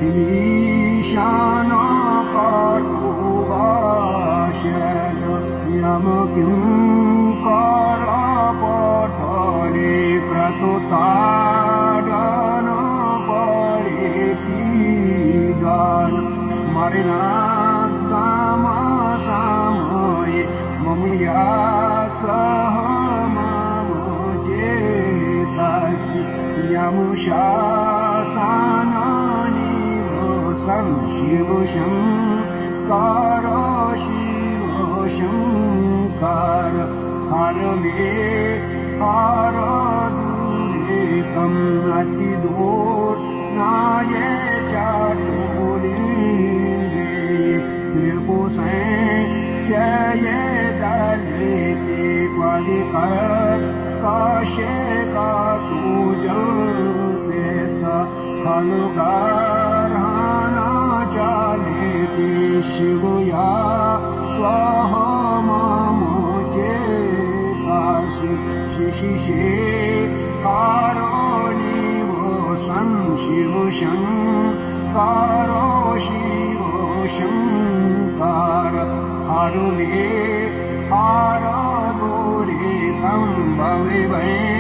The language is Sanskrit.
ईशाना काटुवाशय यम किंकर पठने क्रतुताडन परिपीडन मरिना सामये ममुया सह ममुचेतसि यमुशासनानि शिव शंकर शिव शंकर हर मे हर दूरेकम अतिदूर नाये चाटुलिंगे निर्पुषे जय दले पदिकर काशे का तुझं देता हलुगार शिवया स्वाहा मामुचे काशी शिशिषे कारोणि वोसं शिव शंकारो शिव शंकर हरुवे हर दूरे कं भवे